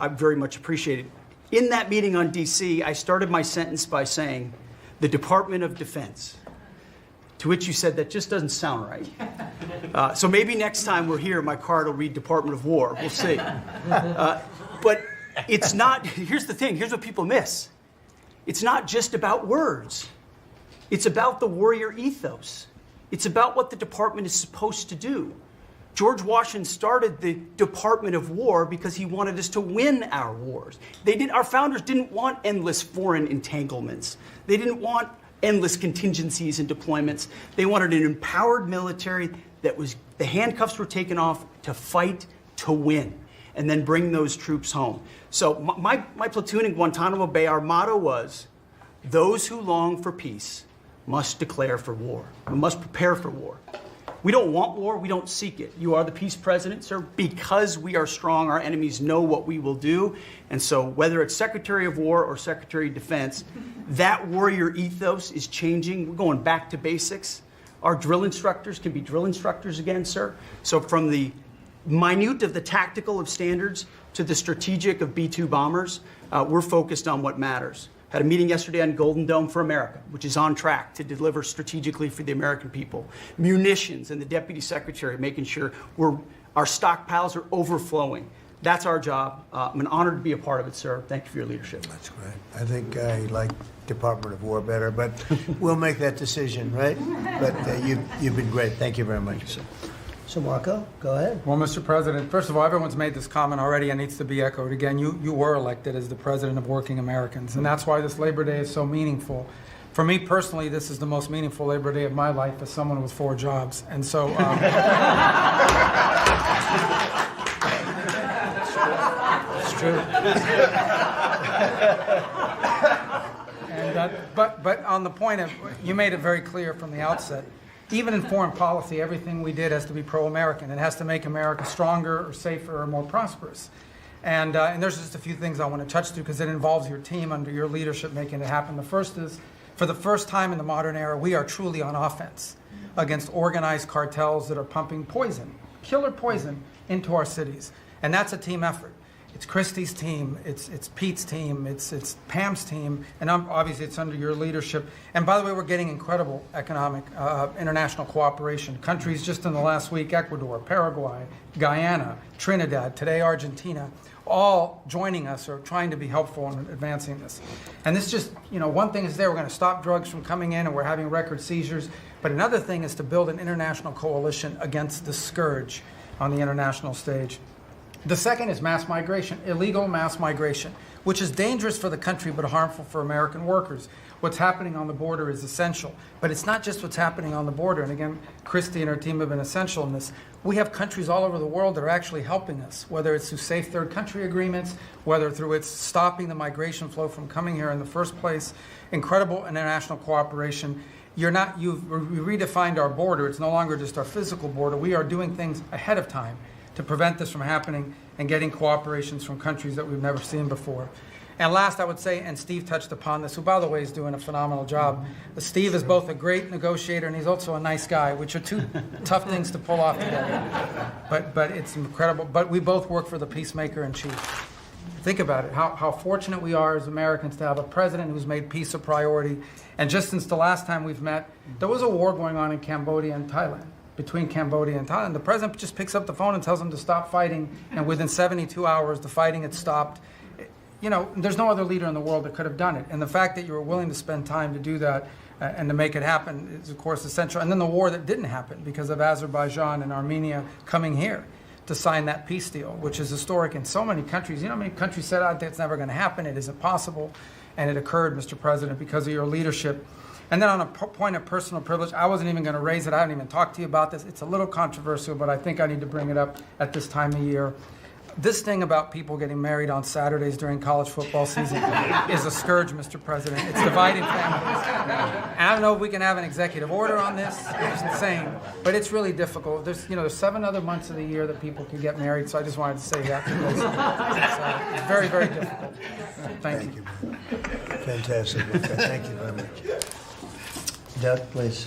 I very much appreciate it. In that meeting on DC, I started my sentence by saying, the Department of Defense. To which you said, that just doesn't sound right. So maybe next time we're here, my card will read Department of War. We'll see. But it's not, here's the thing, here's what people miss. It's not just about words. It's about the warrior ethos. It's about what the department is supposed to do. George Washington started the Department of War because he wanted us to win our wars. Our founders didn't want endless foreign entanglements. They didn't want endless contingencies and deployments. They wanted an empowered military that was, the handcuffs were taken off to fight to win, and then bring those troops home. So my platoon in Guantanamo Bay, our motto was, those who long for peace must declare for war. We must prepare for war. We don't want war, we don't seek it. You are the peace president, sir. Because we are strong, our enemies know what we will do. And so whether it's Secretary of War or Secretary of Defense, that warrior ethos is changing. We're going back to basics. Our drill instructors can be drill instructors again, sir. So from the minute of the tactical of standards to the strategic of B-2 bombers, we're focused on what matters. Had a meeting yesterday on Golden Dome for America, which is on track to deliver strategically for the American people. Munitions and the Deputy Secretary making sure our stockpiles are overflowing. That's our job. I'm an honor to be a part of it, sir. Thank you for your leadership. That's great. I think I like Department of War better, but we'll make that decision, right? But you've been great. Thank you very much. So Marco, go ahead. Well, Mr. President, first of all, everyone's made this comment already and needs to be echoed again. You were elected as the President of Working Americans, and that's why this Labor Day is so meaningful. For me personally, this is the most meaningful Labor Day of my life as someone with 4 jobs. And so... it's true. And, but on the point of, you made it very clear from the outset, even in foreign policy, everything we did has to be pro-American. It has to make America stronger or safer or more prosperous. And there's just a few things I want to touch to because it involves your team under your leadership making it happen. The first is, for the first time in the modern era, we are truly on offense against organized cartels that are pumping poison, killer poison, into our cities. And that's a team effort. It's Christie's team, it's Pete's team, it's Pam's team, and obviously it's under your leadership. And by the way, we're getting incredible economic international cooperation. Countries just in the last week, Ecuador, Paraguay, Guyana, Trinidad, today Argentina, all joining us or trying to be helpful in advancing this. And this just, one thing is we're going to stop drugs from coming in and we're having record seizures, but another thing is to build an international coalition against the scourge on the international stage. The second is mass migration, illegal mass migration, which is dangerous for the country but harmful for American workers. What's happening on the border is essential, but it's not just what's happening on the border. And again, Christy and her team have been essential in this. We have countries all over the world that are actually helping us, whether it's through safe third country agreements, whether through it's stopping the migration flow from coming here in the first place. Incredible international cooperation. You've redefined our border. It's no longer just our physical border. We are doing things ahead of time to prevent this from happening and getting cooperations from countries that we've never seen before. And last, I would say, and Steve touched upon this, who, by the way, is doing a phenomenal job. Steve is both a great negotiator and he's also a nice guy, which are 2 tough things to pull off together. But it's incredible. But we both work for the peacemaker in chief. Think about it, how fortunate we are as Americans to have a president who's made peace a priority. And just since the last time we've met, there was a war going on in Cambodia and Thailand. Between Cambodia and Thailand. The president just picks up the phone and tells them to stop fighting, and within 72 hours, the fighting had stopped. There's no other leader in the world that could have done it. And the fact that you were willing to spend time to do that and to make it happen is, of course, essential. And then the war that didn't happen because of Azerbaijan and Armenia coming here to sign that peace deal, which is historic in so many countries. How many countries said, I think it's never going to happen, it isn't possible. And it occurred, Mr. President, because of your leadership. And then on a point of personal privilege, I wasn't even going to raise it. I haven't even talked to you about this. It's a little controversial, but I think I need to bring it up at this time of year. This thing about people getting married on Saturdays during college football season is a scourge, Mr. President. It's dividing families. I don't know if we can have an executive order on this. It's insane, but it's really difficult. There's 7 other months of the year that people can get married, so I just wanted to say that because it's very, very difficult. Thank you. Fantastic. Thank you very much. Doug, please.